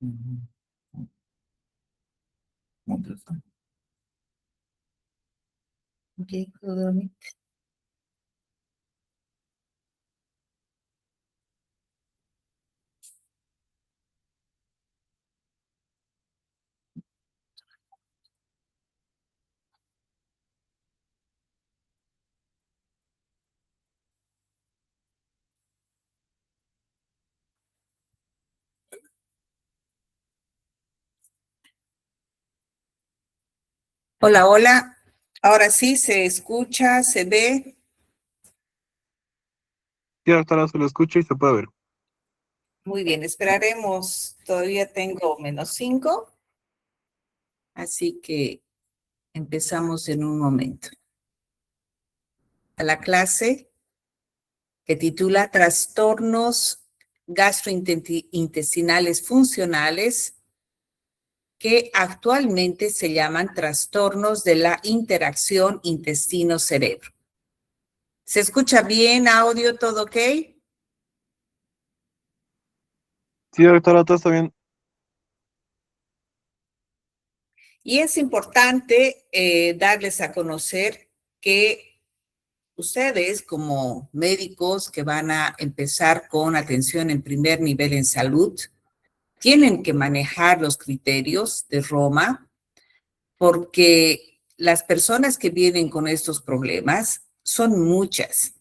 Ujú. Ok, hola, hola. Ahora sí se escucha, se ve. Sí, doctora, se lo escucha y se puede ver. Muy bien, esperaremos. Todavía tengo -5, así que empezamos en un momento. A la clase que titula Trastornos gastrointestinales funcionales, que actualmente se llaman trastornos de la interacción intestino-cerebro. ¿Se escucha bien? ¿Audio? ¿Todo ok? Sí, doctora, todo está bien. Y es importante darles a conocer que ustedes, como médicos que van a empezar con atención en primer nivel en salud, tienen que manejar los criterios de Roma, porque las personas que vienen con estos problemas son muchas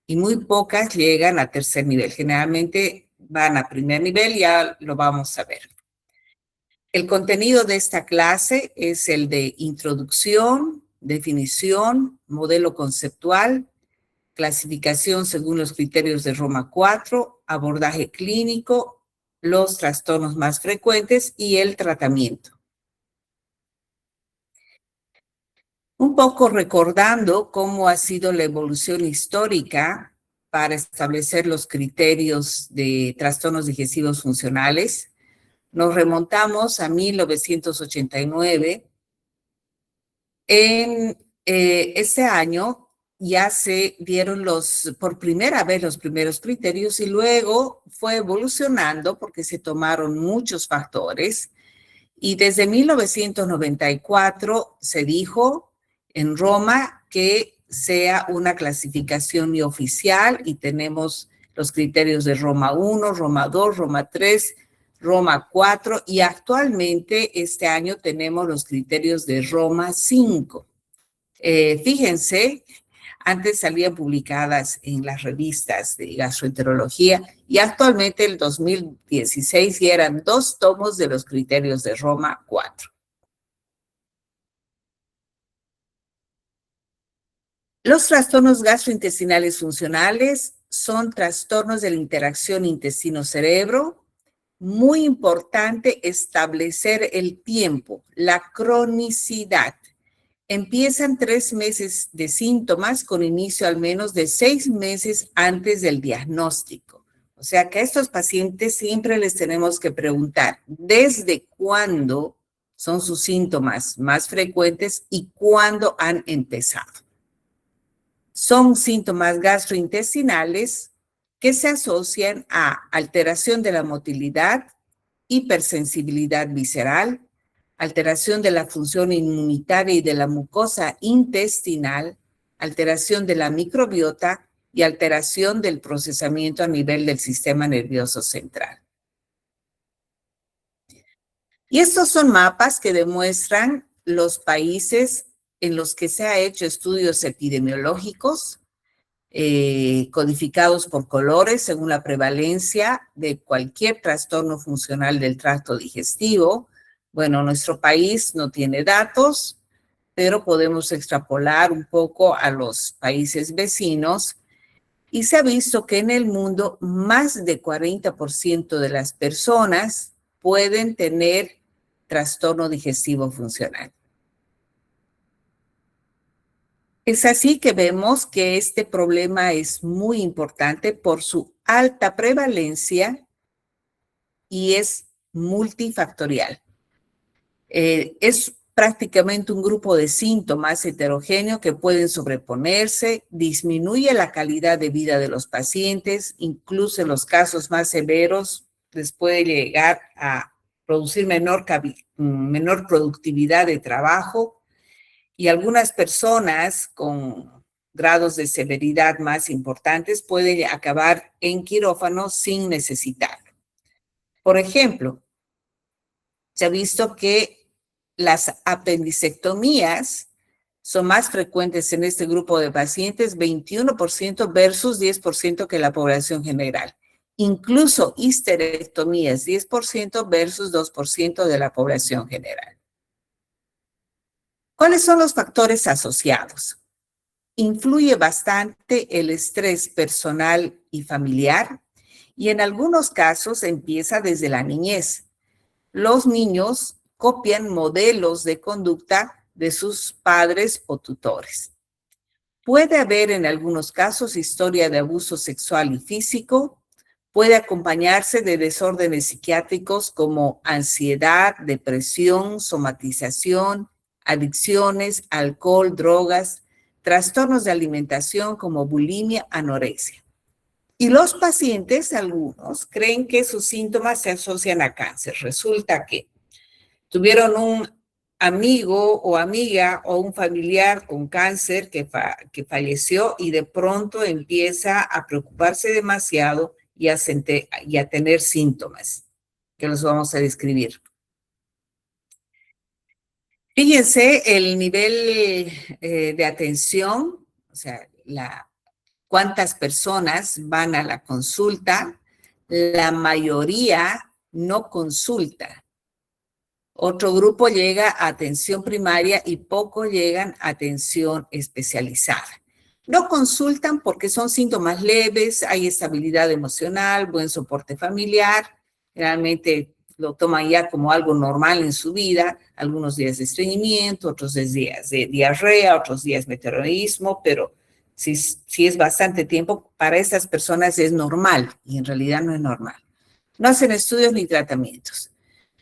y muy pocas llegan a tercer nivel. Generalmente van a primer nivel, ya lo vamos a ver. El contenido de esta clase es el de introducción, definición, modelo conceptual, clasificación según los criterios de Roma 4, abordaje clínico, los trastornos más frecuentes y el tratamiento. Un poco recordando cómo ha sido la evolución histórica para establecer los criterios de trastornos digestivos funcionales, nos remontamos a 1989. En este año ya se dieron por primera vez los primeros criterios y luego fue evolucionando porque se tomaron muchos factores y desde 1994 se dijo en Roma que sea una clasificación oficial y tenemos los criterios de Roma 1, Roma 2, Roma 3, Roma 4 y actualmente este año tenemos los criterios de Roma 5. Fíjense, antes salían publicadas en las revistas de gastroenterología y actualmente el 2016 ya eran 2 tomos de los criterios de Roma 4. Los trastornos gastrointestinales funcionales son trastornos de la interacción intestino-cerebro. Muy importante establecer el tiempo, la cronicidad. Empiezan 3 meses de síntomas con inicio al menos de 6 meses antes del diagnóstico. O sea que a estos pacientes siempre les tenemos que preguntar desde cuándo son sus síntomas más frecuentes y cuándo han empezado. Son síntomas gastrointestinales que se asocian a alteración de la motilidad, hipersensibilidad visceral, alteración de la función inmunitaria y de la mucosa intestinal, alteración de la microbiota y alteración del procesamiento a nivel del sistema nervioso central. Y estos son mapas que demuestran los países en los que se ha hecho estudios epidemiológicos codificados por colores según la prevalencia de cualquier trastorno funcional del tracto digestivo. Bueno, nuestro país no tiene datos, pero podemos extrapolar un poco a los países vecinos y se ha visto que en el mundo más de 40% de las personas pueden tener trastorno digestivo funcional. Es así que vemos que este problema es muy importante por su alta prevalencia y es multifactorial. Es prácticamente un grupo de síntomas heterogéneos que pueden sobreponerse, disminuye la calidad de vida de los pacientes, incluso en los casos más severos les puede llegar a producir menor productividad de trabajo, y algunas personas con grados de severidad más importantes pueden acabar en quirófano sin necesitarlo. Por ejemplo, se ha visto que las apendicectomías son más frecuentes en este grupo de pacientes, 21% versus 10% que la población general. Incluso histerectomías, 10% versus 2% de la población general. ¿Cuáles son los factores asociados? Influye bastante el estrés personal y familiar, y en algunos casos empieza desde la niñez. Los niños copian modelos de conducta de sus padres o tutores. Puede haber en algunos casos historia de abuso sexual y físico, puede acompañarse de desórdenes psiquiátricos como ansiedad, depresión, somatización, adicciones, alcohol, drogas, trastornos de alimentación como bulimia, anorexia. Y los pacientes, algunos, creen que sus síntomas se asocian a cáncer. Resulta que tuvieron un amigo o amiga o un familiar con cáncer que falleció y de pronto empieza a preocuparse demasiado y a tener síntomas que los vamos a describir. Fíjense el nivel de atención, o sea, cuántas personas van a la consulta. La mayoría no consulta. Otro grupo llega a atención primaria y poco llegan a atención especializada. No consultan porque son síntomas leves, hay estabilidad emocional, buen soporte familiar, realmente lo toman ya como algo normal en su vida, algunos días de estreñimiento, otros días de diarrea, otros días meteorismo, pero si es bastante tiempo, para estas personas es normal y en realidad no es normal. No hacen estudios ni tratamientos.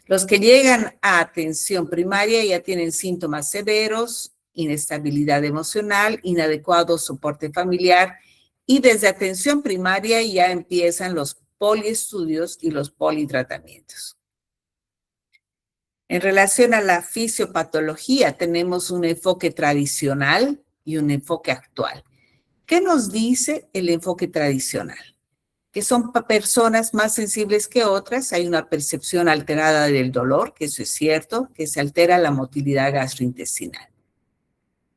Los que llegan a atención primaria ya tienen síntomas severos, inestabilidad emocional, inadecuado soporte familiar, y desde atención primaria ya empiezan los poliestudios y los politratamientos. En relación a la fisiopatología, tenemos un enfoque tradicional y un enfoque actual. ¿Qué nos dice el enfoque tradicional? Que son personas más sensibles que otras, hay una percepción alterada del dolor, que eso es cierto, que se altera la motilidad gastrointestinal.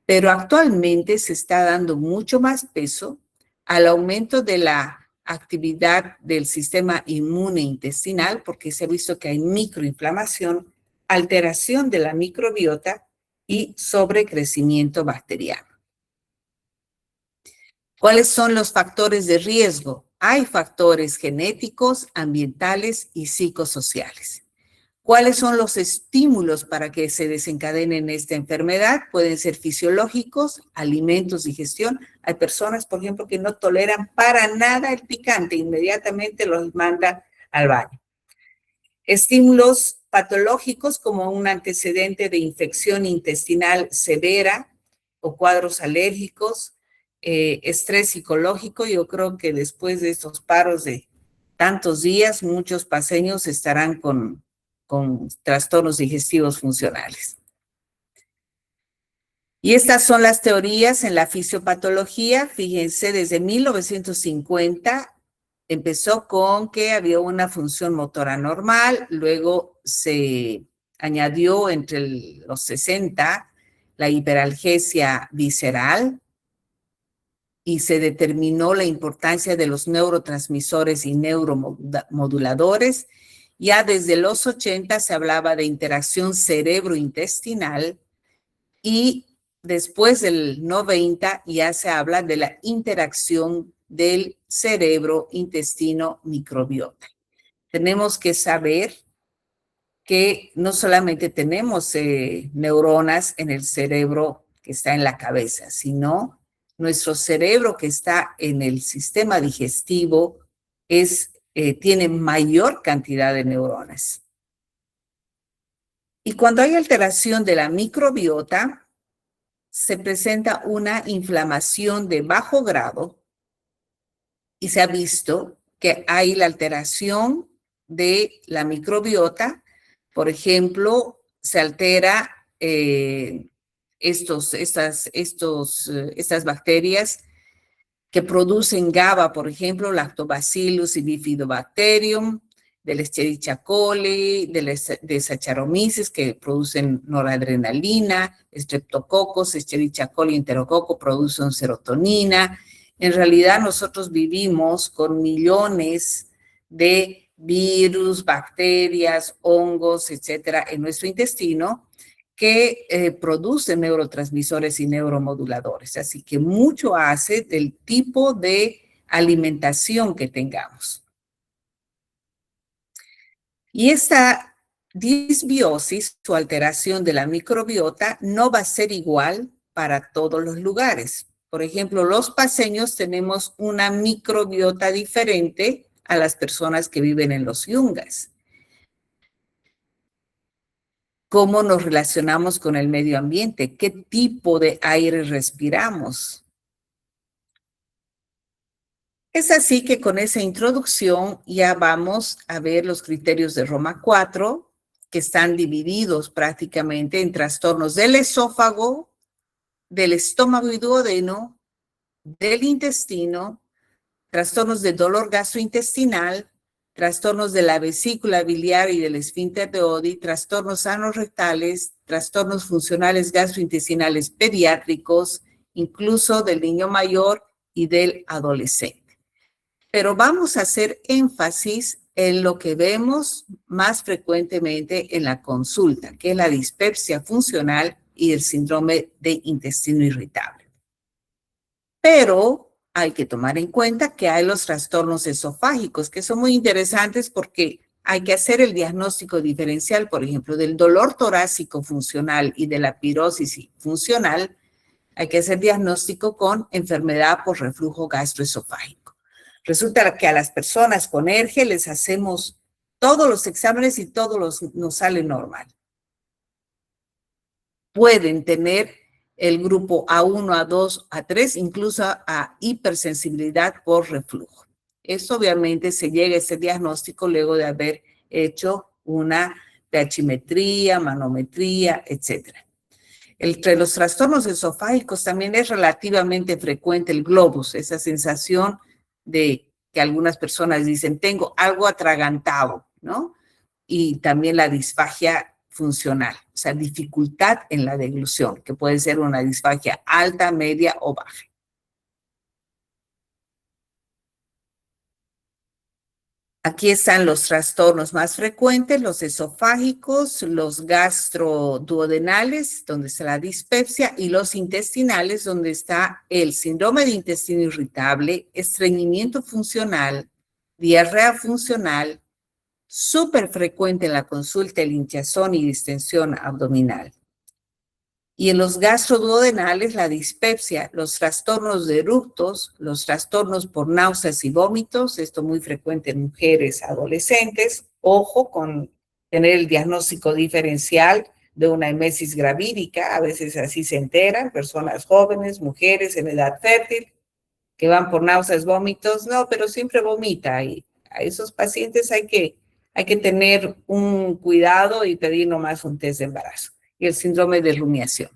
Pero actualmente se está dando mucho más peso al aumento de la actividad del sistema inmune intestinal, porque se ha visto que hay microinflamación, alteración de la microbiota y sobrecrecimiento bacteriano. ¿Cuáles son los factores de riesgo? Hay factores genéticos, ambientales y psicosociales. ¿Cuáles son los estímulos para que se desencadenen esta enfermedad? Pueden ser fisiológicos, alimentos, digestión. Hay personas, por ejemplo, que no toleran para nada el picante, inmediatamente los manda al baño. Estímulos patológicos como un antecedente de infección intestinal severa o cuadros alérgicos, estrés psicológico. Yo creo que después de estos paros de tantos días, muchos paceños estarán con trastornos digestivos funcionales. Y estas son las teorías en la fisiopatología. Fíjense, desde 1950 empezó con que había una función motora normal, luego se añadió entre los 60 la hiperalgesia visceral y se determinó la importancia de los neurotransmisores y neuromoduladores. Ya desde los 80 se hablaba de interacción cerebro-intestinal y después del 90 ya se habla de la interacción del cerebro-intestino-microbiota. Tenemos que saber que no solamente tenemos neuronas en el cerebro que está en la cabeza, sino nuestro cerebro que está en el sistema digestivo tiene mayor cantidad de neuronas. Y cuando hay alteración de la microbiota, se presenta una inflamación de bajo grado y se ha visto que hay la alteración de la microbiota, Por ejemplo, se altera estas bacterias que producen GABA, por ejemplo, Lactobacillus y Bifidobacterium, del Escherichia coli, de Saccharomyces, que producen noradrenalina, Streptococcus, Escherichia coli, Enterococo, producen serotonina. En realidad, nosotros vivimos con millones de virus, bacterias, hongos, etcétera, en nuestro intestino, que producen neurotransmisores y neuromoduladores. Así que mucho hace del tipo de alimentación que tengamos. Y esta disbiosis o alteración de la microbiota no va a ser igual para todos los lugares. Por ejemplo, los paceños tenemos una microbiota diferente a las personas que viven en los yungas. ¿Cómo nos relacionamos con el medio ambiente? ¿Qué tipo de aire respiramos? Es así que con esa introducción ya vamos a ver los criterios de Roma 4, que están divididos prácticamente en trastornos del esófago, del estómago y duodeno, del intestino, trastornos de dolor gastrointestinal, trastornos de la vesícula biliar y del esfínter de Oddi, trastornos anorrectales, trastornos funcionales gastrointestinales pediátricos, incluso del niño mayor y del adolescente. Pero vamos a hacer énfasis en lo que vemos más frecuentemente en la consulta, que es la dispepsia funcional y el síndrome de intestino irritable. Pero hay que tomar en cuenta que hay los trastornos esofágicos, que son muy interesantes porque hay que hacer el diagnóstico diferencial, por ejemplo, del dolor torácico funcional y de la pirosis funcional. Hay que hacer diagnóstico con enfermedad por reflujo gastroesofágico. Resulta que a las personas con ERGE les hacemos todos los exámenes y todos nos sale normal. Pueden tener el grupo A1, A2, A3, incluso a hipersensibilidad por reflujo. Eso obviamente se llega a ese diagnóstico luego de haber hecho una pHimetría, manometría, etc. Entre los trastornos esofágicos también es relativamente frecuente el globus, esa sensación de que algunas personas dicen, tengo algo atragantado, ¿no? Y también la disfagia funcional, o sea, dificultad en la deglución, que puede ser una disfagia alta, media o baja. Aquí están los trastornos más frecuentes, los esofágicos, los gastroduodenales, donde está la dispepsia, y los intestinales, donde está el síndrome de intestino irritable, estreñimiento funcional, diarrea funcional, súper frecuente en la consulta el hinchazón y distensión abdominal. Y en los gastroduodenales, la dispepsia, los trastornos de eructos, los trastornos por náuseas y vómitos, esto muy frecuente en mujeres adolescentes. Ojo con tener el diagnóstico diferencial de una emesis gravídica, a veces así se enteran, personas jóvenes, mujeres en edad fértil, que van por náuseas, vómitos, no, pero siempre vomita. Y a esos pacientes hay que tener un cuidado y pedir nomás un test de embarazo. Y el síndrome de rumiación.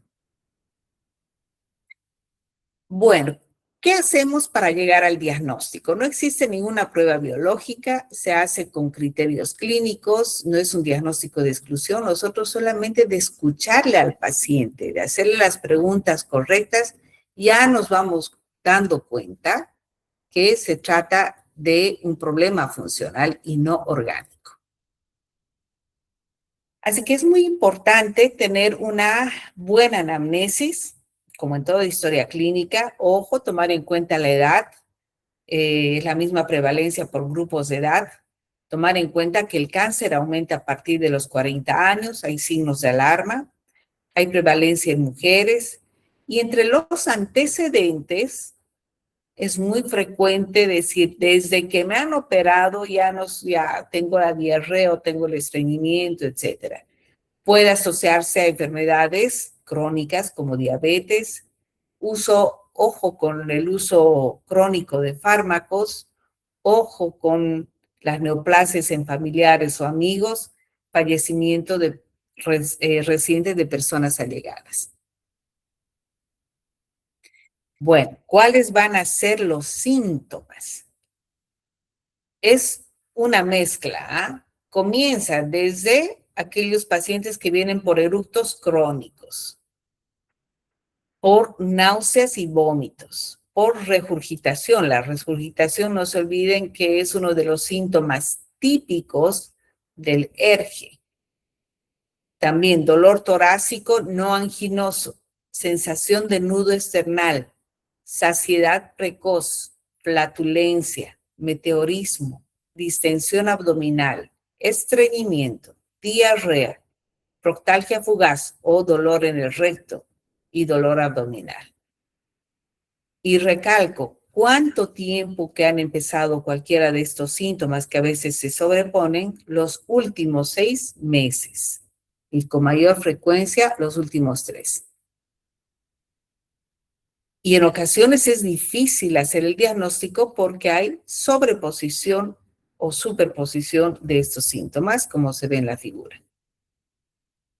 Bueno, ¿qué hacemos para llegar al diagnóstico? No existe ninguna prueba biológica, se hace con criterios clínicos, no es un diagnóstico de exclusión, nosotros solamente de escucharle al paciente, de hacerle las preguntas correctas, ya nos vamos dando cuenta que se trata de un problema funcional y no orgánico. Así que es muy importante tener una buena anamnesis, como en toda historia clínica. Ojo, tomar en cuenta la edad, es la misma prevalencia por grupos de edad. Tomar en cuenta que el cáncer aumenta a partir de los 40 años, hay signos de alarma, hay prevalencia en mujeres. Y entre los antecedentes, es muy frecuente decir, desde que me han operado ya tengo la diarrea o tengo el estreñimiento, etcétera. Puede asociarse a enfermedades crónicas como diabetes, ojo con el uso crónico de fármacos, ojo con las neoplasias en familiares o amigos, fallecimiento de recientes de personas allegadas. Bueno, ¿cuáles van a ser los síntomas? Es una mezcla, ¿ah? Comienza desde aquellos pacientes que vienen por eructos crónicos, por náuseas y vómitos, por regurgitación. La regurgitación, no se olviden que es uno de los síntomas típicos del ERGE. También dolor torácico no anginoso, sensación de nudo esternal, saciedad precoz, flatulencia, meteorismo, distensión abdominal, estreñimiento, diarrea, proctalgia fugaz o dolor en el recto y dolor abdominal. Y recalco, ¿cuánto tiempo que han empezado cualquiera de estos síntomas que a veces se sobreponen? Los últimos 6 meses. Y con mayor frecuencia los últimos 3. Y en ocasiones es difícil hacer el diagnóstico porque hay sobreposición o superposición de estos síntomas, como se ve en la figura.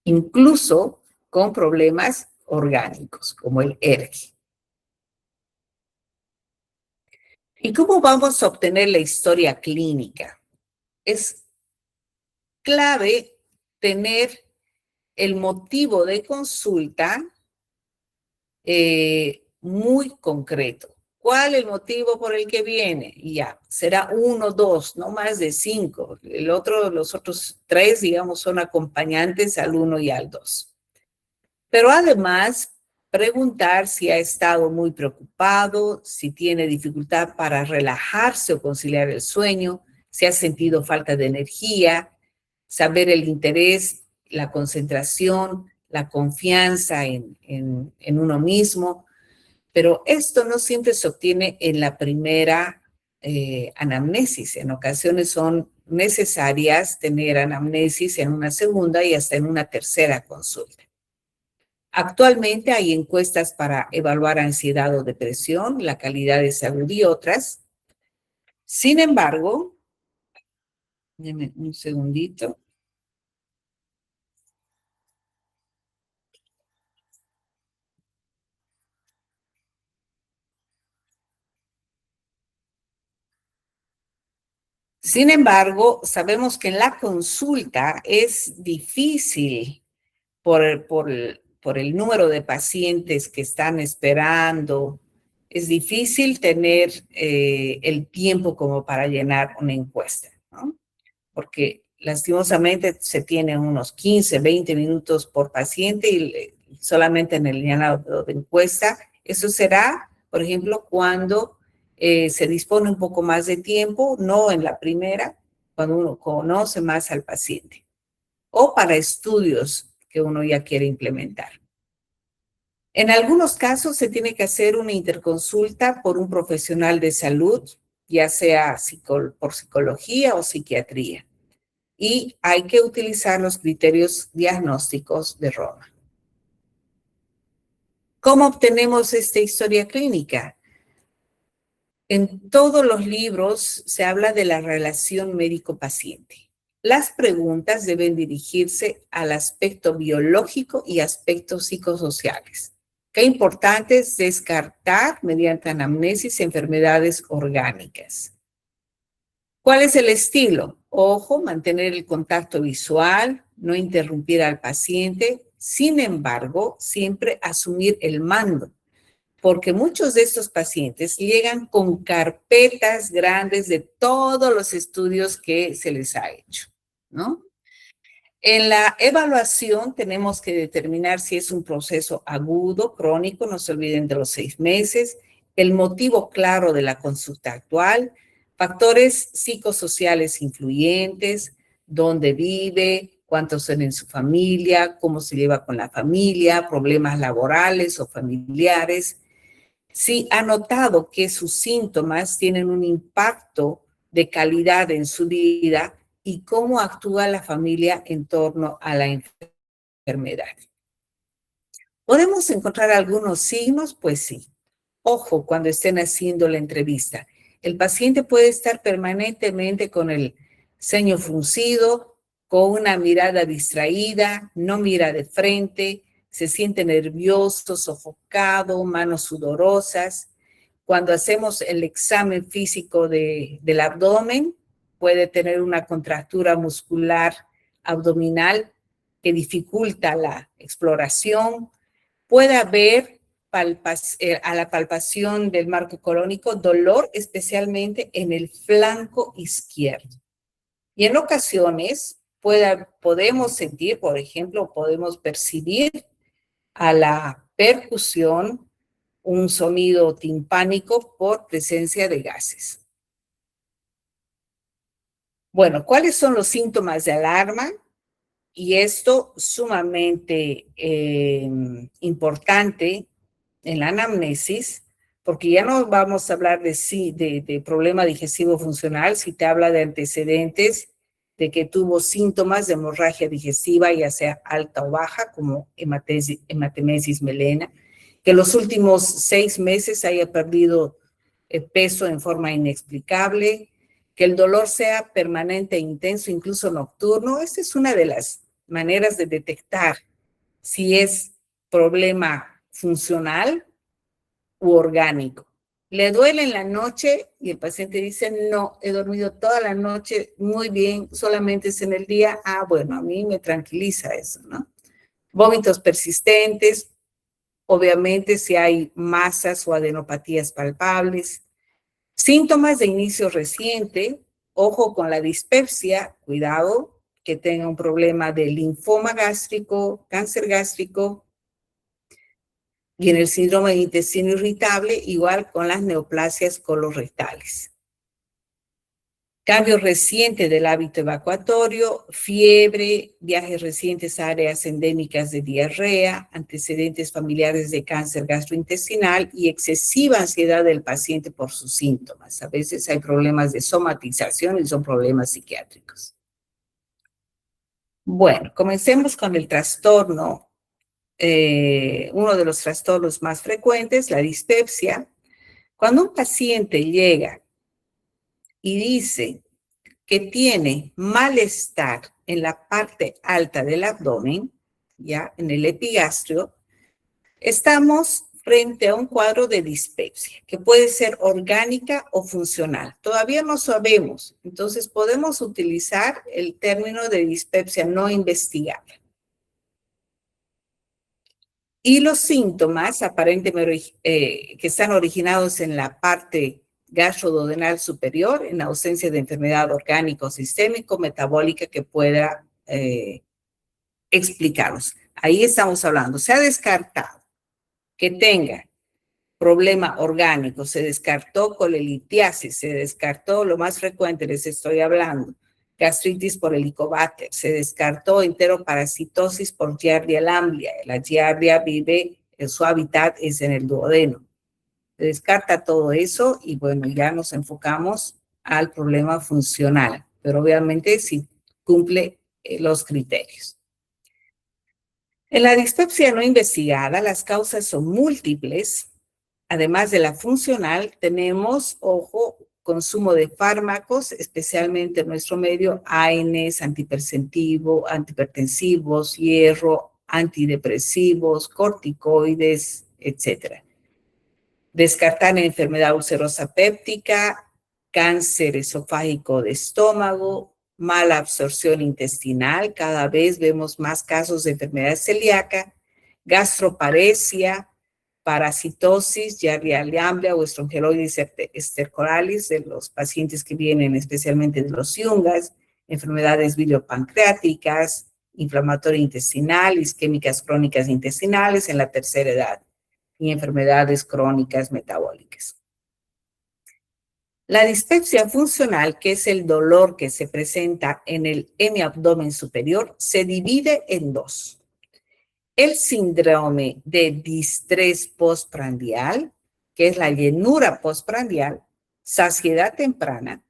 Incluso con problemas orgánicos, como el ERGE. ¿Y cómo vamos a obtener la historia clínica? Es clave tener el motivo de consulta muy concreto. ¿Cuál es el motivo por el que viene? Y ya, será 1, 2, no más de 5. Los otros 3, digamos, son acompañantes al 1 y al 2. Pero además, preguntar si ha estado muy preocupado, si tiene dificultad para relajarse o conciliar el sueño, si ha sentido falta de energía, saber el interés, la concentración, la confianza en uno mismo. Pero esto no siempre se obtiene en la primera anamnesis. En ocasiones son necesarias tener anamnesis en una segunda y hasta en una tercera consulta. Actualmente hay encuestas para evaluar ansiedad o depresión, la calidad de salud y otras. Sin embargo, denme un segundito. Sin embargo, sabemos que en la consulta es difícil por el número de pacientes que están esperando, es difícil tener el tiempo como para llenar una encuesta, ¿no? Porque lastimosamente se tienen unos 15, 20 minutos por paciente y solamente en el llenado de encuesta. Eso será, por ejemplo, cuando se dispone un poco más de tiempo, no en la primera, cuando uno conoce más al paciente. O para estudios que uno ya quiere implementar. En algunos casos se tiene que hacer una interconsulta por un profesional de salud, ya sea por psicología o psiquiatría. Y hay que utilizar los criterios diagnósticos de Roma. ¿Cómo obtenemos esta historia clínica? En todos los libros se habla de la relación médico-paciente. Las preguntas deben dirigirse al aspecto biológico y aspectos psicosociales. Qué importante es descartar mediante anamnesis enfermedades orgánicas. ¿Cuál es el estilo? Ojo, mantener el contacto visual, no interrumpir al paciente, sin embargo, siempre asumir el mando, porque muchos de estos pacientes llegan con carpetas grandes de todos los estudios que se les ha hecho, ¿no? En la evaluación tenemos que determinar si es un proceso agudo, crónico, no se olviden de los 6 meses, el motivo claro de la consulta actual, factores psicosociales influyentes, dónde vive, cuántos son en su familia, cómo se lleva con la familia, problemas laborales o familiares. Si ha notado que sus síntomas tienen un impacto de calidad en su vida y cómo actúa la familia en torno a la enfermedad. ¿Podemos encontrar algunos signos? Pues sí. Ojo cuando estén haciendo la entrevista. El paciente puede estar permanentemente con el ceño fruncido, con una mirada distraída, no mira de frente, se siente nervioso, sofocado, manos sudorosas. Cuando hacemos el examen físico del abdomen, puede tener una contractura muscular abdominal que dificulta la exploración. Puede haber a la palpación del marco colónico dolor, especialmente en el flanco izquierdo. Y en ocasiones podemos sentir, por ejemplo, podemos percibir a la percusión un sonido timpánico por presencia de gases. Bueno, ¿cuáles son los síntomas de alarma? Y esto sumamente importante en la anamnesis, porque ya no vamos a hablar de problema digestivo funcional si te habla de antecedentes de que tuvo síntomas de hemorragia digestiva, ya sea alta o baja, como hematemesis melena, que los últimos 6 meses haya perdido peso en forma inexplicable, que el dolor sea permanente e intenso, incluso nocturno. Esta es una de las maneras de detectar si es problema funcional u orgánico. Le duele en la noche y el paciente dice, no, he dormido toda la noche muy bien, solamente es en el día. Ah, bueno, a mí me tranquiliza eso, ¿no? Vómitos persistentes, obviamente si hay masas o adenopatías palpables. Síntomas de inicio reciente, ojo con la dispepsia, cuidado, que tenga un problema de linfoma gástrico, cáncer gástrico, y en el síndrome de intestino irritable, igual con las neoplasias colorectales. Cambio reciente del hábito evacuatorio, fiebre, viajes recientes a áreas endémicas de diarrea, antecedentes familiares de cáncer gastrointestinal y excesiva ansiedad del paciente por sus síntomas. A veces hay problemas de somatización y son problemas psiquiátricos. Bueno, comencemos con el trastorno, uno de los trastornos más frecuentes, la dispepsia. Cuando un paciente llega y dice que tiene malestar en la parte alta del abdomen, ya en el epigastrio, estamos frente a un cuadro de dispepsia, que puede ser orgánica o funcional. Todavía no sabemos, entonces podemos utilizar el término de dispepsia no investigable. Y los síntomas aparentemente que están originados en la parte gastroduodenal superior, en ausencia de enfermedad orgánica o sistémico metabólica que pueda explicarnos. Ahí estamos hablando. Se ha descartado que tenga problema orgánico, se descartó colelitiasis, se descartó lo más frecuente, les estoy hablando, gastritis por helicobacter, se descartó enteroparasitosis por Giardia lamblia. La Giardia vive, su hábitat es en el duodeno. Se descarta todo eso y bueno, ya nos enfocamos al problema funcional, pero obviamente si cumple los criterios. En la dispepsia no investigada, las causas son múltiples. Además de la funcional, tenemos, ojo, consumo de fármacos, especialmente en nuestro medio, ANs, antihipertensivos, hierro, antidepresivos, corticoides, etc. Descartar enfermedad ulcerosa péptica, cáncer esofágico de estómago, mala absorción intestinal, cada vez vemos más casos de enfermedad celíaca, gastroparesia, parasitosis, Giardia lamblia o Strongyloides stercoralis de los pacientes que vienen especialmente de los yungas, enfermedades biliopancreáticas, inflamatoria intestinal, isquémicas crónicas intestinales en la tercera edad y enfermedades crónicas metabólicas. La dispepsia funcional, que es el dolor que se presenta en el hemiabdomen superior, se divide en dos. El síndrome de distrés postprandial, que es la llenura postprandial, saciedad temprana,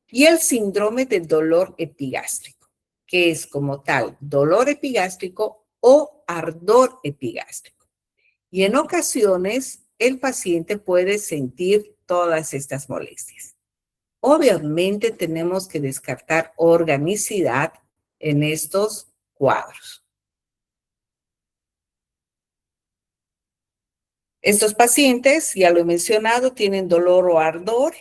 y el síndrome de dolor epigástrico, que es como tal dolor epigástrico o ardor epigástrico. Y en ocasiones el paciente puede sentir todas estas molestias. Obviamente tenemos que descartar organicidad en estos cuadros. Estos pacientes, ya lo he mencionado, tienen dolor o ardor,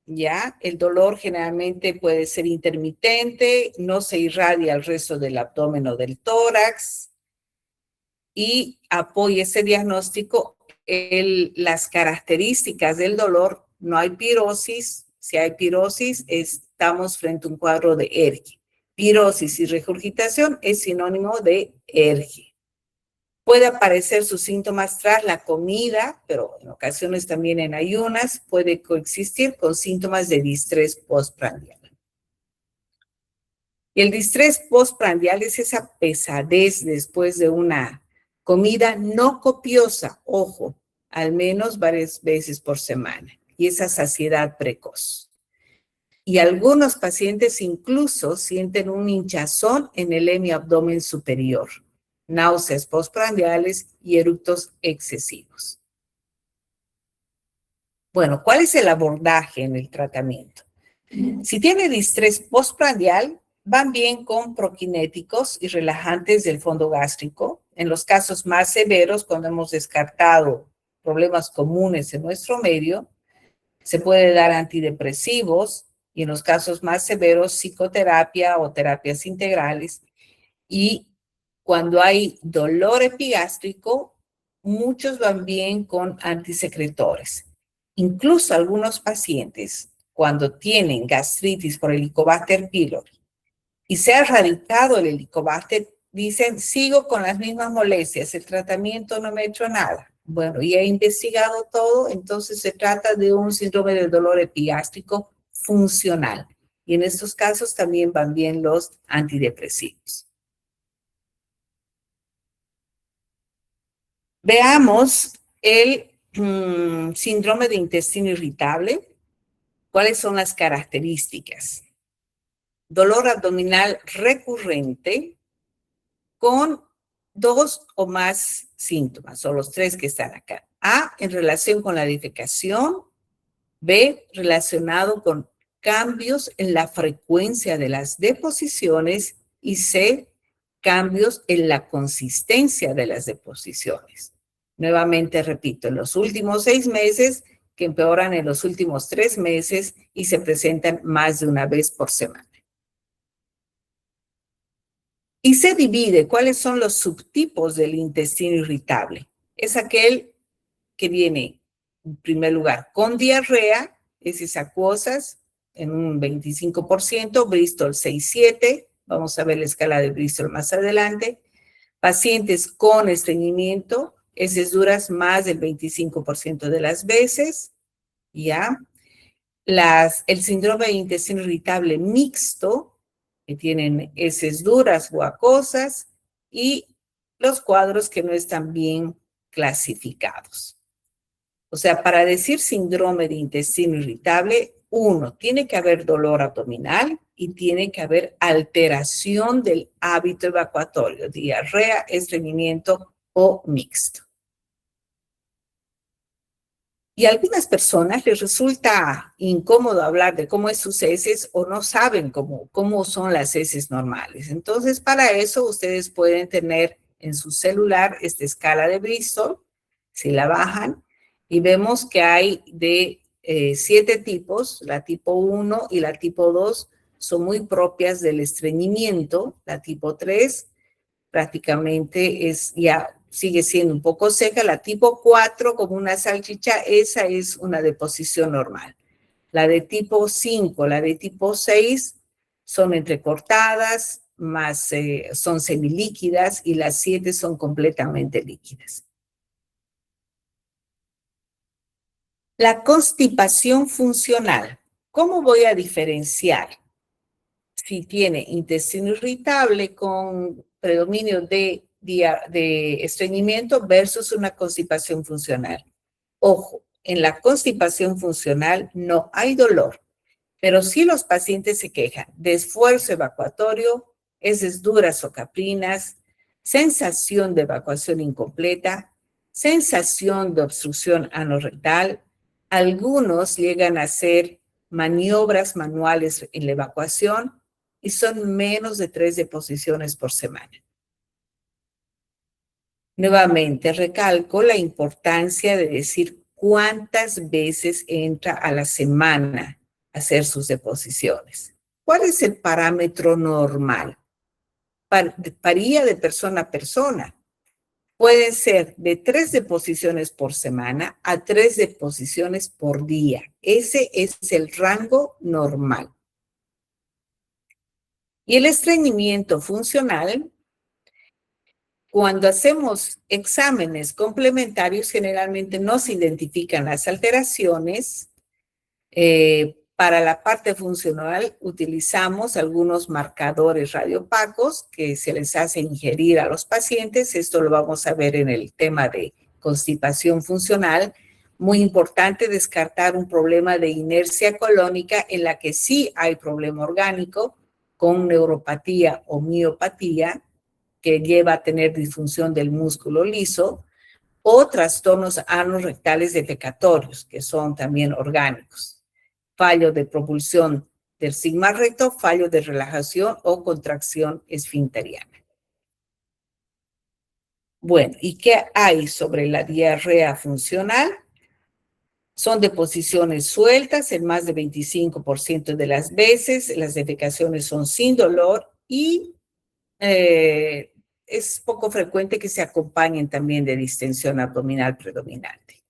¿ya? El dolor generalmente puede ser intermitente, no se irradia al resto del abdomen o del tórax, y apoya ese diagnóstico las características del dolor. No hay pirosis. Si hay pirosis, estamos frente a un cuadro de ERGE. Pirosis y regurgitación es sinónimo de ERGE. Puede aparecer sus síntomas tras la comida, pero en ocasiones también en ayunas puede coexistir con síntomas de distrés postprandial. Y el distrés postprandial es esa pesadez después de una comida no copiosa, ojo, al menos varias veces por semana, y esa saciedad precoz. Y algunos pacientes incluso sienten un hinchazón en el hemiabdomen superior, náuseas postprandiales y eructos excesivos. Bueno, ¿cuál es el abordaje en el tratamiento? Si tiene distrés postprandial, van bien con proquinéticos y relajantes del fondo gástrico. En los casos más severos, cuando hemos descartado problemas comunes en nuestro medio, se puede dar antidepresivos y en los casos más severos, psicoterapia o terapias integrales. Y cuando hay dolor epigástrico, muchos van bien con antisecretores. Incluso algunos pacientes, cuando tienen gastritis por Helicobacter pylori y se ha erradicado el Helicobacter, dicen, sigo con las mismas molestias, el tratamiento no me ha hecho nada. Bueno, y he investigado todo, entonces se trata de un síndrome del dolor epigástrico funcional. Y en estos casos también van bien los antidepresivos. Veamos el síndrome de intestino irritable. ¿Cuáles son las características? Dolor abdominal recurrente con 2 o más síntomas, o los 3 que están acá. A, en relación con la defecación. B, relacionado con cambios en la frecuencia de las deposiciones. Y C, cambios en la consistencia de las deposiciones. Nuevamente repito, en los últimos 6 meses, que empeoran en los últimos 3 meses y se presentan más de una vez por semana. Y se divide, ¿cuáles son los subtipos del intestino irritable? Es aquel que viene, en primer lugar, con diarrea, heces acuosas, en un 25%, Bristol 6-7, vamos a ver la escala de Bristol más adelante. Pacientes con estreñimiento, heces duras más del 25% de las veces, ¿ya? El síndrome de intestino irritable mixto, que tienen heces duras o acuosas, y los cuadros que no están bien clasificados. O sea, para decir síndrome de intestino irritable, 1, tiene que haber dolor abdominal y tiene que haber alteración del hábito evacuatorio, diarrea, estreñimiento o mixto. Y a algunas personas les resulta incómodo hablar de cómo es sus heces o no saben cómo son las heces normales. Entonces, para eso ustedes pueden tener en su celular esta escala de Bristol, si la bajan, y vemos que hay de 7 tipos, la tipo 1 y la tipo 2 son muy propias del estreñimiento, la tipo 3 prácticamente sigue siendo un poco seca. La tipo 4, como una salchicha, esa es una deposición normal. La de tipo 5, la de tipo 6 son entrecortadas, son semilíquidas, y las 7 son completamente líquidas. La constipación funcional. ¿Cómo voy a diferenciar si tiene intestino irritable con predominio de estreñimiento versus una constipación funcional? Ojo, en la constipación funcional no hay dolor, pero sí los pacientes se quejan de esfuerzo evacuatorio, heces duras o caprinas, sensación de evacuación incompleta, sensación de obstrucción anorrectal. Algunos llegan a hacer maniobras manuales en la evacuación, y son menos de 3 deposiciones por semana. Nuevamente, recalco la importancia de decir cuántas veces entra a la semana a hacer sus deposiciones. ¿Cuál es el parámetro normal? Varía de persona a persona. Pueden ser de 3 deposiciones por semana a 3 deposiciones por día. Ese es el rango normal. Y el estreñimiento funcional, cuando hacemos exámenes complementarios, generalmente no se identifican las alteraciones. Para la parte funcional utilizamos algunos marcadores radiopacos que se les hace ingerir a los pacientes. Esto lo vamos a ver en el tema de constipación funcional. Muy importante descartar un problema de inercia colónica en la que sí hay problema orgánico con neuropatía o miopatía que lleva a tener disfunción del músculo liso o trastornos anorrectales defecatorios que son también orgánicos. Fallo de propulsión del sigma recto, fallo de relajación o contracción esfinteriana. Bueno, ¿y qué hay sobre la diarrea funcional? Son deposiciones sueltas en más de 25% de las veces, las defecaciones son sin dolor y es poco frecuente que se acompañen también de distensión abdominal predominante.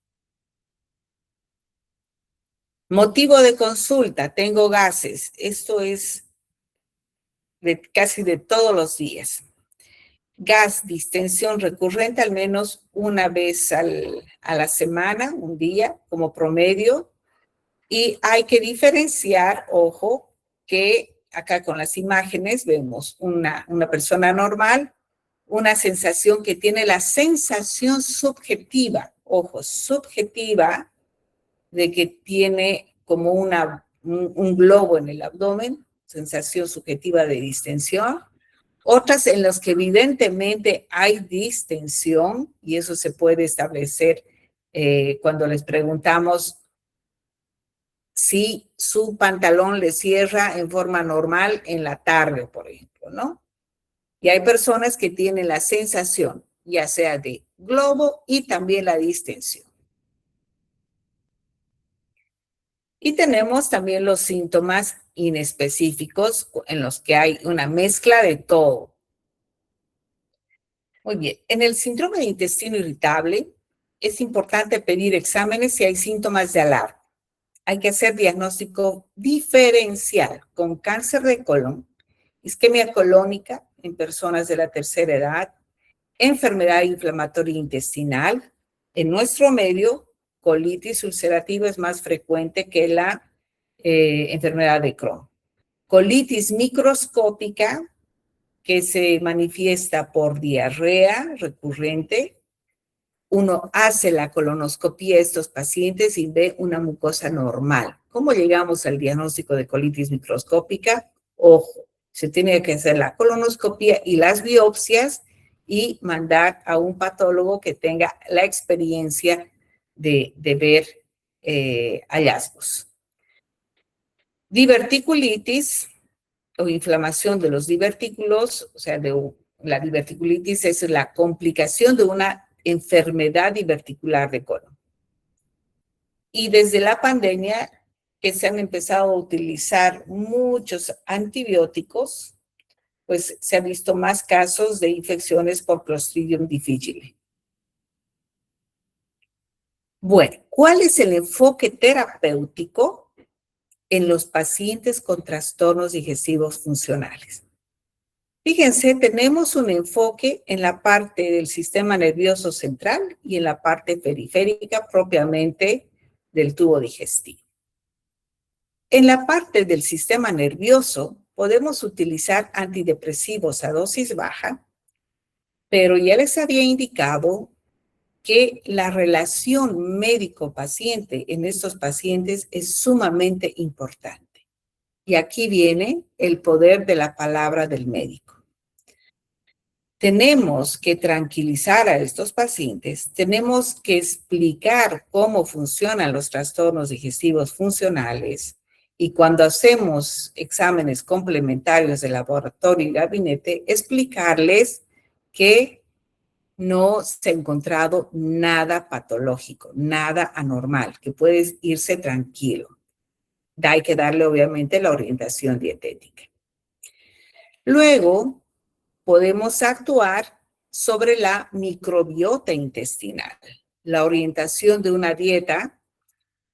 Motivo de consulta, tengo gases. Esto es casi de todos los días. Gas, distensión recurrente al menos una vez a la semana, un día como promedio. Y hay que diferenciar, ojo, que acá con las imágenes vemos una persona normal, una sensación que tiene la sensación subjetiva, ojo, subjetiva, de que tiene como un globo en el abdomen, sensación subjetiva de distensión. Otras en las que evidentemente hay distensión, y eso se puede establecer cuando les preguntamos si su pantalón le cierra en forma normal en la tarde, por ejemplo, ¿no? Y hay personas que tienen la sensación, ya sea de globo y también la distensión. Y tenemos también los síntomas inespecíficos en los que hay una mezcla de todo. Muy bien, en el síndrome de intestino irritable es importante pedir exámenes si hay síntomas de alarma. Hay que hacer diagnóstico diferencial con cáncer de colon, isquemia colónica en personas de la tercera edad, enfermedad inflamatoria intestinal. En nuestro medio, colitis ulcerativa es más frecuente que la enfermedad de Crohn. Colitis microscópica que se manifiesta por diarrea recurrente. Uno hace la colonoscopía de estos pacientes y ve una mucosa normal. ¿Cómo llegamos al diagnóstico de colitis microscópica? Ojo, se tiene que hacer la colonoscopía y las biopsias y mandar a un patólogo que tenga la experiencia de ver hallazgos. Diverticulitis o inflamación de los divertículos, o sea, la diverticulitis es la complicación de una enfermedad diverticular de colon. Y desde la pandemia que se han empezado a utilizar muchos antibióticos, pues se han visto más casos de infecciones por Clostridium difficile. Bueno, ¿cuál es el enfoque terapéutico en los pacientes con trastornos digestivos funcionales? Fíjense, tenemos un enfoque en la parte del sistema nervioso central y en la parte periférica propiamente del tubo digestivo. En la parte del sistema nervioso podemos utilizar antidepresivos a dosis baja, pero ya les había indicado que la relación médico-paciente en estos pacientes es sumamente importante. Y aquí viene el poder de la palabra del médico. Tenemos que tranquilizar a estos pacientes, tenemos que explicar cómo funcionan los trastornos digestivos funcionales Y cuando hacemos exámenes complementarios de laboratorio y gabinete, explicarles que no se ha encontrado nada patológico, nada anormal, que puedes irse tranquilo. Hay que darle, obviamente, la orientación dietética. Luego, podemos actuar sobre la microbiota intestinal, la orientación de una dieta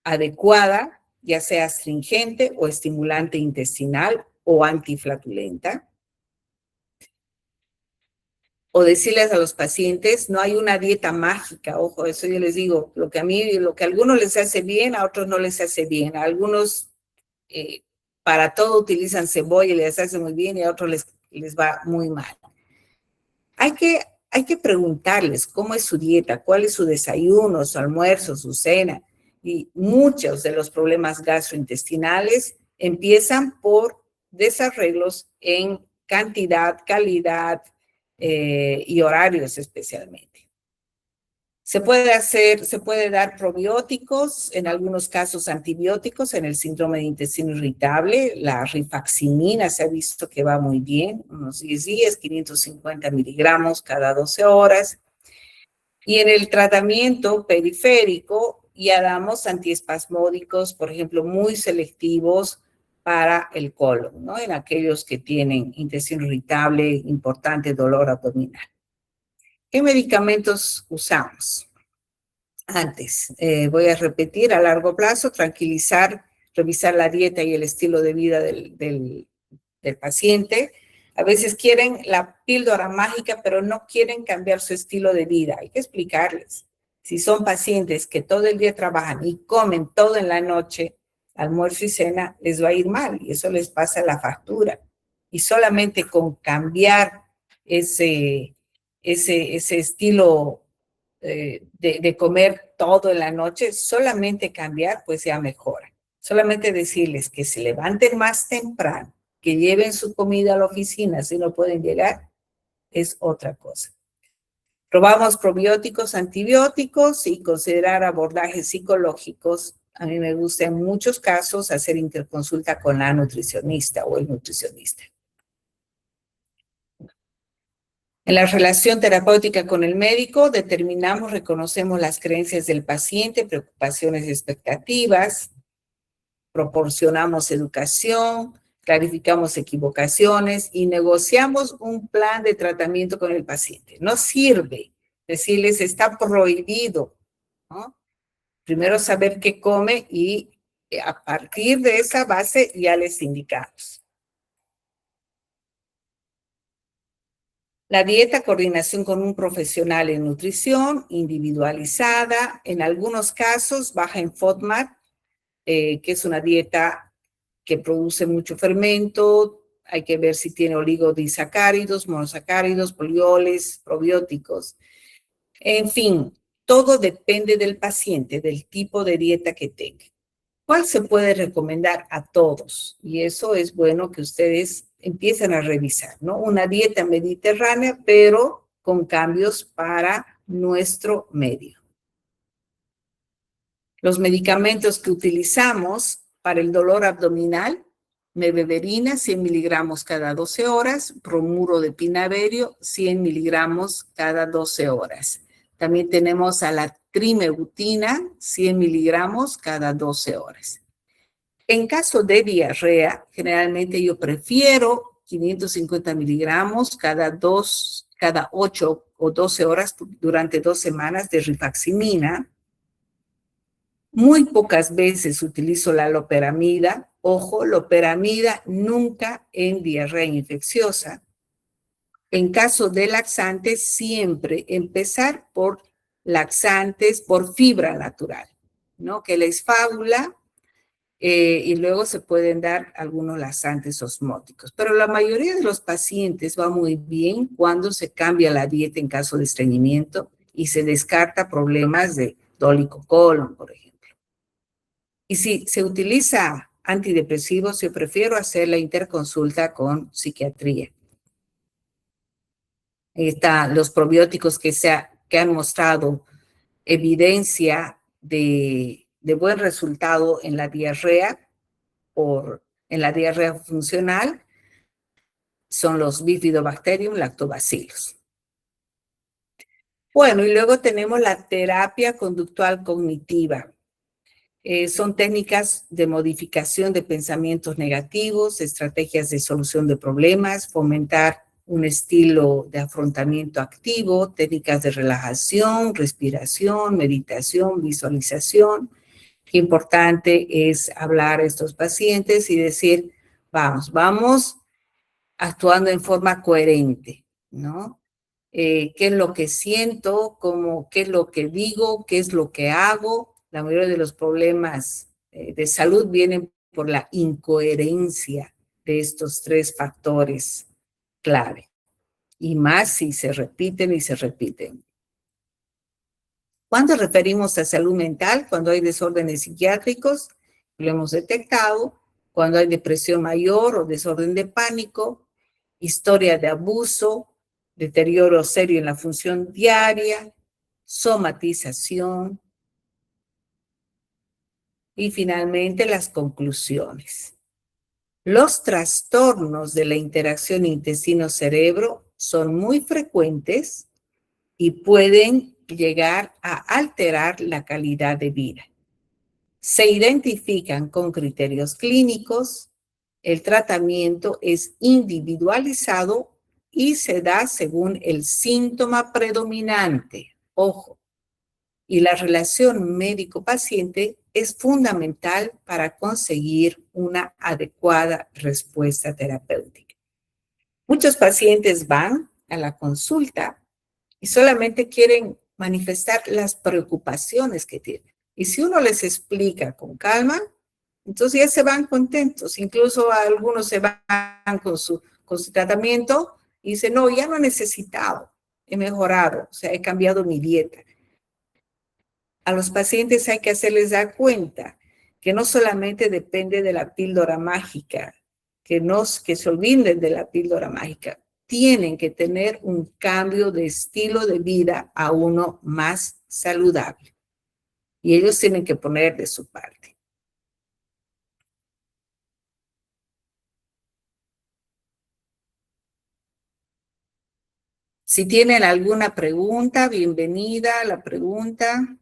adecuada, ya sea astringente o estimulante intestinal o antiflatulenta. O decirles a los pacientes, no hay una dieta mágica, ojo, eso yo les digo, lo que a algunos les hace bien, a otros no les hace bien, a algunos para todo utilizan cebolla y les hace muy bien y a otros les va muy mal. Hay que preguntarles cómo es su dieta, cuál es su desayuno, su almuerzo, su cena. Y muchos de los problemas gastrointestinales empiezan por desarreglos en cantidad, calidad y horarios especialmente. Se puede dar probióticos, en algunos casos antibióticos, en el síndrome de intestino irritable. La rifaximina se ha visto que va muy bien, unos 10 días, 550 miligramos cada 12 horas. Y en el tratamiento periférico ya damos antiespasmódicos, por ejemplo, muy selectivos para el colon, ¿no? En aquellos que tienen intestino irritable, importante dolor abdominal. ¿Qué medicamentos usamos? Antes, voy a repetir, a largo plazo, tranquilizar, revisar la dieta y el estilo de vida del paciente. A veces quieren la píldora mágica, pero no quieren cambiar su estilo de vida. Hay que explicarles. Si son pacientes que todo el día trabajan y comen todo en la noche, almuerzo y cena, les va a ir mal y eso les pasa la factura. Y solamente con cambiar ese estilo de comer todo en la noche, solamente cambiar, pues ya mejora. Solamente decirles que se levanten más temprano, que lleven su comida a la oficina si no pueden llegar, es otra cosa. Probamos probióticos, antibióticos y considerar abordajes psicológicos. A mí me gusta en muchos casos hacer interconsulta con la nutricionista o el nutricionista. En la relación terapéutica con el médico, determinamos, reconocemos las creencias del paciente, preocupaciones y expectativas, proporcionamos educación, clarificamos equivocaciones y negociamos un plan de tratamiento con el paciente. No sirve decirles está prohibido, ¿no? Primero saber qué come y a partir de esa base ya les indicamos. La dieta, coordinación con un profesional en nutrición, individualizada, en algunos casos baja en FODMAP, que es una dieta que produce mucho fermento. Hay que ver si tiene oligodisacáridos, monosacáridos, polioles, probióticos. En fin, todo depende del paciente, del tipo de dieta que tenga. ¿Cuál se puede recomendar a todos? Y eso es bueno que ustedes empiecen a revisar, ¿no? Una dieta mediterránea, pero con cambios para nuestro medio. Los medicamentos que utilizamos para el dolor abdominal, mebeverina, 100 miligramos cada 12 horas, bromuro de pinaverio, 100 miligramos cada 12 horas. También tenemos a la trimebutina, 100 miligramos cada 12 horas. En caso de diarrea, generalmente yo prefiero 550 miligramos cada 8 o 12 horas durante 2 semanas de rifaximina. Muy pocas veces utilizo la loperamida. Ojo, loperamida nunca en diarrea infecciosa. En caso de laxantes, siempre empezar por laxantes, por fibra natural, ¿no? Que la esfábula, y luego se pueden dar algunos laxantes osmóticos. Pero la mayoría de los pacientes va muy bien cuando se cambia la dieta en caso de estreñimiento y se descarta problemas de dólico colon, por ejemplo. Y si se utiliza antidepresivos, yo prefiero hacer la interconsulta con psiquiatría. Están los probióticos que han mostrado evidencia de buen resultado en la diarrea en la diarrea funcional son los Bifidobacterium lactobacillus. Bueno, y luego tenemos la terapia conductual cognitiva. Son técnicas de modificación de pensamientos negativos, estrategias de solución de problemas, fomentar un estilo de afrontamiento activo, técnicas de relajación, respiración, meditación, visualización. Qué importante es hablar a estos pacientes y decir, vamos actuando en forma coherente, ¿no? ¿Qué es lo que siento? ¿Qué es lo que digo? ¿Qué es lo que hago? La mayoría de los problemas de salud vienen por la incoherencia de estos tres factores clave. Y más si se repiten y se repiten. Cuando referimos a salud mental, cuando hay desórdenes psiquiátricos, lo hemos detectado, cuando hay depresión mayor o desorden de pánico, historia de abuso, deterioro serio en la función diaria, somatización y finalmente las conclusiones. Los trastornos de la interacción intestino-cerebro son muy frecuentes y pueden llegar a alterar la calidad de vida. Se identifican con criterios clínicos, el tratamiento es individualizado y se da según el síntoma predominante. Ojo, y la relación médico-paciente es fundamental para conseguir una adecuada respuesta terapéutica. Muchos pacientes van a la consulta y solamente quieren manifestar las preocupaciones que tienen. Y si uno les explica con calma, entonces ya se van contentos. Incluso algunos se van con su tratamiento y dicen, no, ya no he necesitado, he mejorado, o sea, he cambiado mi dieta. A los pacientes hay que hacerles dar cuenta que no solamente depende de la píldora mágica, que se olviden de la píldora mágica, tienen que tener un cambio de estilo de vida a uno más saludable. Y ellos tienen que poner de su parte. Si tienen alguna pregunta, bienvenida a la pregunta.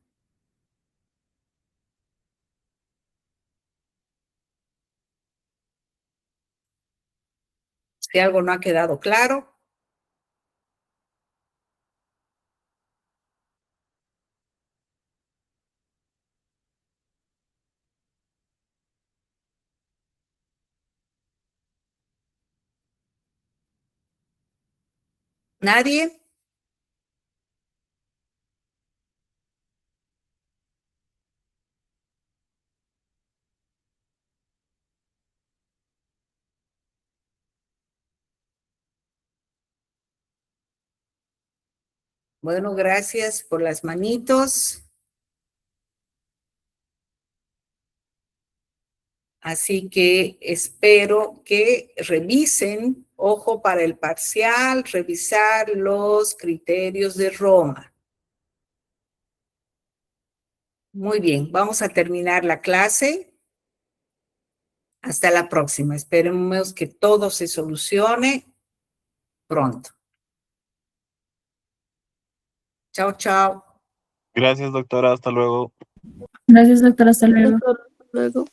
Si algo no ha quedado claro. ¿Nadie? Bueno, gracias por las manitos. Así que espero que revisen, ojo para el parcial, revisar los criterios de Roma. Muy bien, vamos a terminar la clase. Hasta la próxima. Esperemos que todo se solucione pronto. Chao, chao. Gracias, doctora. Hasta luego. Gracias, doctora. Hasta luego. Luego.